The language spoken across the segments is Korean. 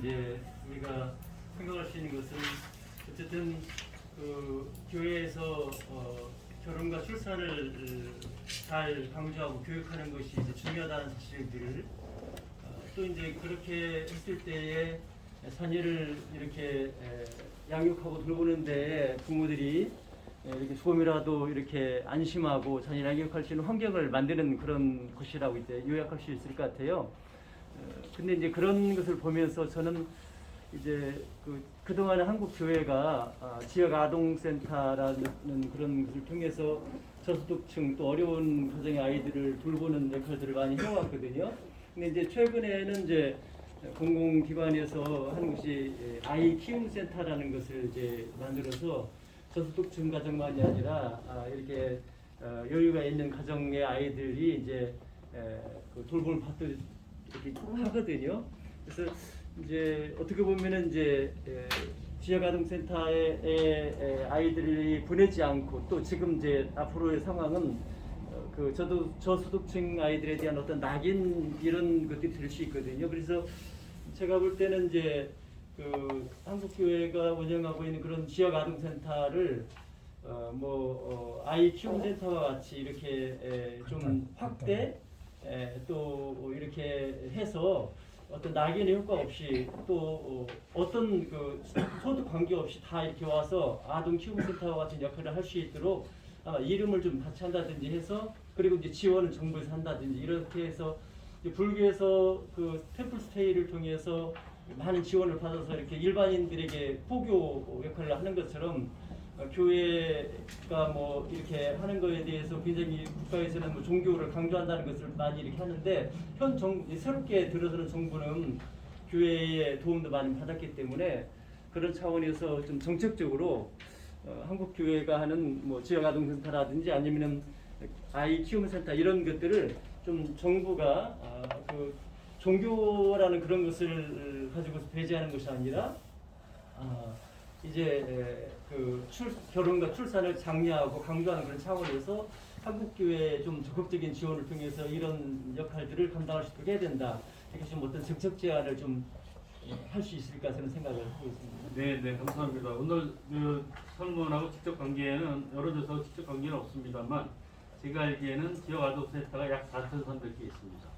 이제 우리가 생각할 수 있는 것은 어쨌든 그 교회에서 결혼과 출산을 잘 강조하고 교육하는 것이 이제 중요하다는 사실들을 또 이제 그렇게 했을 때에 자녀를 이렇게 양육하고 돌보는 데에 부모들이 이렇게 조금이라도 이렇게 안심하고 자녀를 양육할 수 있는 환경을 만드는 그런 것이라고 이제 요약할 수 있을 것 같아요. 근데 이제 그런 것을 보면서 저는 이제 그동안에 한국 교회가 지역 아동센터라는 그런 것을 통해서 저소득층 또 어려운 가정의 아이들을 돌보는 역할들을 많이 해왔거든요. 근데 이제 최근에는 이제 공공기관에서 하는 것이 아이 키움 센터라는 것을 이제 만들어서 저소득층 가정만이 아니라 이렇게 여유가 있는 가정의 아이들이 이제 그 돌봄을 받도록 이렇게 하거든요. 그래서 이제 어떻게 보면은 이제 지역 아동센터에 아이들이 보내지 않고 또 지금 이제 앞으로의 상황은 그 저소득층 아이들에 대한 어떤 낙인 이런 것들이 될 수 있거든요. 그래서 제가 볼 때는 이제 그 한국교회가 운영하고 있는 그런 지역 아동센터를 아이 키움 센터와 같이 이렇게 좀 확대 또 이렇게 해서 어떤 낙인의 효과 없이 또 어떤 그 소득 관계 없이 다 이렇게 와서 아동 키움 센터와 같은 역할을 할 수 있도록 아마 이름을 좀 같이 한다든지 해서 그리고 이제 지원을 정부에서 한다든지 이렇게 해서 불교에서 그 템플 스테이를 통해서 많은 지원을 받아서 이렇게 일반인들에게 포교 역할을 하는 것처럼 교회가 뭐 이렇게 하는 거에 대해서 굉장히 국가에서는 뭐 종교를 강조한다는 것을 많이 이렇게 하는데 새롭게 들어서는 정부는 교회의 도움도 많이 받았기 때문에 그런 차원에서 좀 정책적으로 한국 교회가 하는 뭐 지역 아동센터라든지 아니면은 아이 키움 센터 이런 것들을 좀 정부가 그 종교라는 그런 것을 가지고서 배제하는 것이 아니라 이제 그 결혼과 출산을 장려하고 강조하는 그런 차원에서 한국 교회에 좀 적극적인 지원을 통해서 이런 역할들을 감당할 수 있도록 해야 된다. 이렇게 좀 어떤 정책 제안을 좀 할 수 있을까 저는 생각을 하고 있습니다. 네, 감사합니다. 오늘 그 설문하고 직접 관계는 여론조사하고 직접 관계는 없습니다만 제가 알기에는 지역 아동센터가 약 4,300개 있습니다.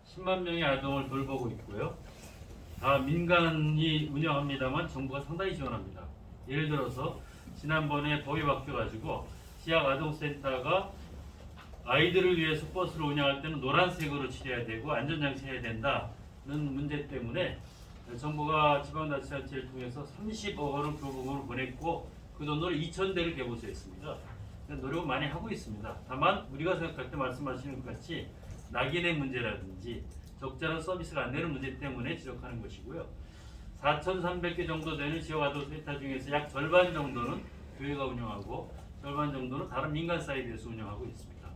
10만 명의 아동을 돌보고 있고요. 다 민간이 운영합니다만 정부가 상당히 지원합니다. 예를 들어서 지난번에 법이 바뀌어가지고 지역 아동센터가 아이들을 위해서 버스를 운영할 때는 노란색으로 칠해야 되고 안전장치 해야 된다는 문제 때문에 정부가 지방자치단체를 통해서 30억 원을 교부금을 보냈고 그 돈으로 2,000대를 개보수했습니다. 노력을 많이 하고 있습니다. 다만 우리가 생각할 때 말씀하시는 것 같이 낙인의 문제라든지 적절한 서비스가 안 되는 문제 때문에 지적하는 것이고요. 4,300개 정도 되는 지역 아동센터 중에서 약 절반 정도는 교회가 운영하고 절반 정도는 다른 민간 사이트에서 운영하고 있습니다.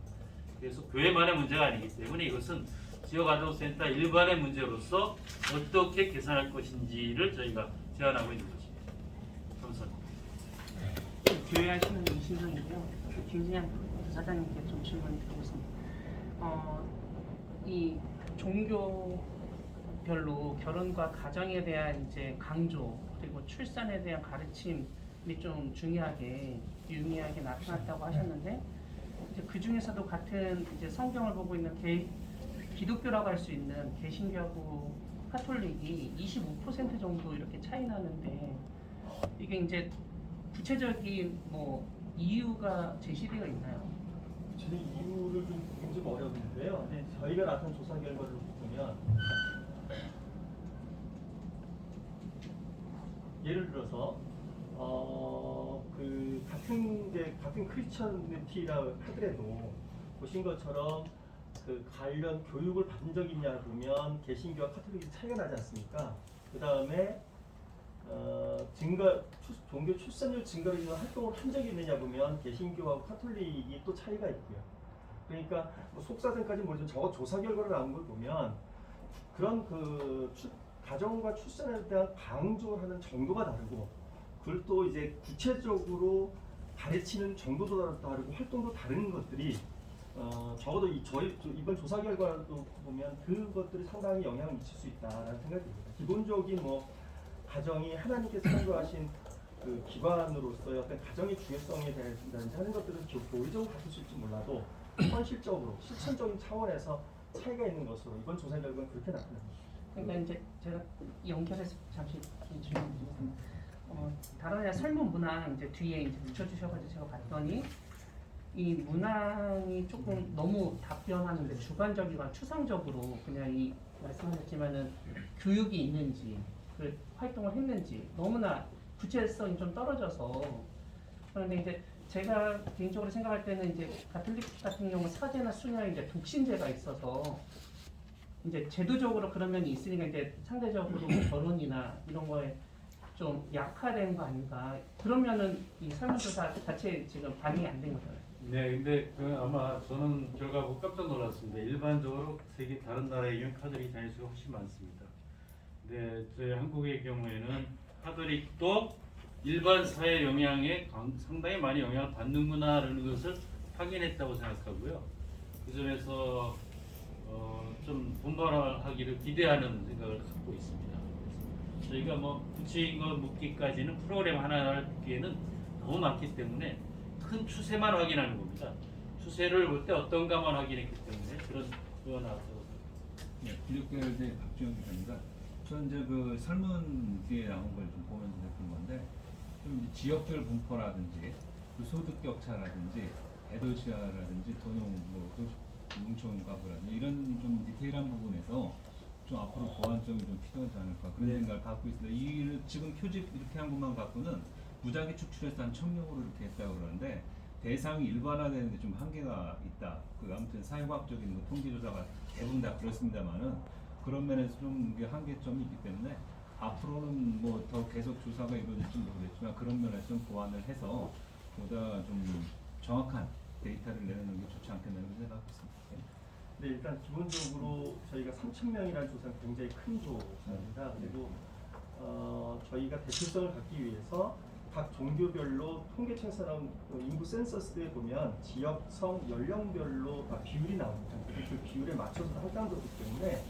그래서 교회만의 문제가 아니기 때문에 이것은 지역 아동센터 일반의 문제로서 어떻게 개선할 것인지를 저희가 제안하고 있는 것입니다. 감사합니다. 교회 하시는 신선이고요. 김진양 사장님께 좀 질문을 드리겠습니다. 이 종교별로 결혼과 가정에 대한 이제 강조 그리고 출산에 대한 가르침이 좀 중요하게 유의하게 나타났다고 하셨는데 이제 그 중에서도 같은 이제 성경을 보고 있는 기독교라고 할 수 있는 개신교하고 카톨릭이 25% 정도 이렇게 차이 나는데 이게 이제 구체적인 뭐 이유가 제시되어 있나요? 제 이유를 좀 어려운데요. 네, 저희가 나타낸 조사 결과를 보면 예를 들어서 그 같은 크리스천리티라 하더라도 보신 것처럼 그 관련 교육을 받은 적이 있냐 보면 개신교와 카톨릭이 차이가 나지 않습니까? 그 다음에 종교 출산율 증가로 인한 활동을 한 적이 있느냐 보면 개신교하고 카톨릭이 또 차이가 있고요. 그러니까 뭐 속사정까지 모르지만 저거 조사 결과를 나온 걸 보면 그런 가정과 출산에 대한 강조하는 정도가 다르고 그걸 또 이제 구체적으로 가르치는 정도도 다르고 활동도 다른 것들이 적어도 이번 조사 결과도 보면 그것들이 상당히 영향을 미칠 수 있다라는 생각이 듭니다. 기본적인 뭐 가정이 하나님께서 창조하신 그 기관으로서의 어떤 가정의 중요성에 대해서 하는 것들은 교리적으로 같을 수 있지 몰라도 현실적으로 실천적인 차원에서 차이가 있는 것으로 이번 조사 결과는 그렇게 나타납니다. 그러니까 이제 제가 연결해서 잠시 질문드리겠습니다. 다른 아니라 설문 문항 이제 뒤에 이제 붙여주셔가지고 제가 봤더니 이 문항이 조금 너무 답변하는데 주관적이거나 추상적으로 그냥 이 말씀하셨지만은 교육이 있는지 그 활동을 했는지 너무나 구체성이 좀 떨어져서 그런데 이제 제가 개인적으로 생각할 때는 이제 가톨릭 같은 경우 사제나 수녀에 이제 독신제가 있어서 이제 제도적으로 그런 면이 있으니까 이제 상대적으로 결혼이나 이런 거에 좀 약화된 거 아닌가 그러면은 이 설문조사 자체 지금 반영이 안 된 거잖아요. 네, 근데 그 아마 저는 결과 보고 깜짝 놀랐습니다. 일반적으로 세계 다른 나라에 있는 카톨릭 자녀수가 훨씬 많습니다. 근데 저희 한국의 경우에는 카톨릭도 일반 사회 영향에 상당히 많이 영향을 받는구나라는 것을 확인했다고 생각하고요. 그 점에서 좀 분발하기를 기대하는 생각을 갖고 있습니다. 저희가 뭐 구체적인 거 묻기까지는 프로그램 하나를 묻기에는 너무 많기 때문에 큰 추세만 확인하는 겁니다. 추세를 볼 때 어떤가만 확인했기 때문에 그런 표가 나왔다고 생각합니다. 네, 기독교대 박주영 기자입니다. 저는 이제 그 설문 뒤에 나온 걸 좀 보면서 느낀 건데, 좀 이제 지역별 분포라든지, 그 소득 격차라든지, 대도시화라든지, 돈용 뭐 뭉쳐온 가구라든지 이런 좀 디테일한 부분에서 좀 앞으로 보완점이 좀 필요하지 않을까 그런 생각을 갖고 있습니다. 이 지금 표집 이렇게 한 것만 갖고는 무작위 축출해서 한 1000명으로 이렇게 했다고 그러는데 대상이 일반화되는데 좀 한계가 있다. 그 아무튼 사회과학적인 뭐 통계조사가 대부분 다 그렇습니다만은 그런 면에서 좀 이게 한계점이 있기 때문에 앞으로는 뭐 더 계속 조사가 이루어질지 모르겠지만 그런 면에서 좀 보완을 해서 보다 좀 정확한 데이터를 내놓는 게 좋지 않겠나는 생각하고 있습니다. 네, 일단 기본적으로 저희가 3,000명이라는 조사는 굉장히 큰 조사입니다. 그리고 저희가 대표성을 갖기 위해서 각 종교별로 통계청사랑 인구 센서스에 보면 지역성, 연령별로 다 비율이 나옵니다. 그 비율에 맞춰서 할당되기 때문에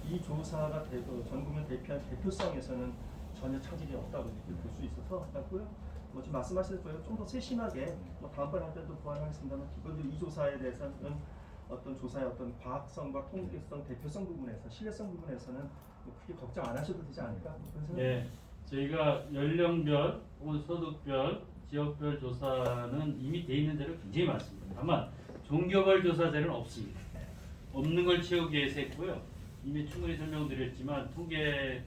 이 조사가 전 국민 대표한 대표성에서는 전혀 차질이 없다고 볼 수 있어서 같고요. 뭐 지금 말씀하신 거예요. 좀 더 세심하게 뭐 다음번에 할 때도 보완하겠습니다만 기본적으로 이 조사에 대해서는 어떤 조사의 어떤 과학성과 통계성, 대표성 부분에서 신뢰성 부분에서는 뭐 크게 걱정 안 하셔도 되지 않을까 그런 생각이 네, 저희가 연령별, 혹은 소득별, 지역별 조사는 이미 돼 있는 데로 굉장히 많습니다. 다만 종교별 조사제는 없습니다. 없는 걸 채우기 위해서 했고요. 이미 충분히 설명드렸지만 통계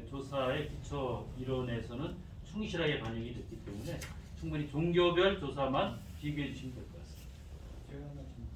조사의 기초 이론에서는 충실하게 반영이 됐기 때문에 충분히 종교별 조사만 비교해 주시면 될 것 같습니다. 제가 하나 좀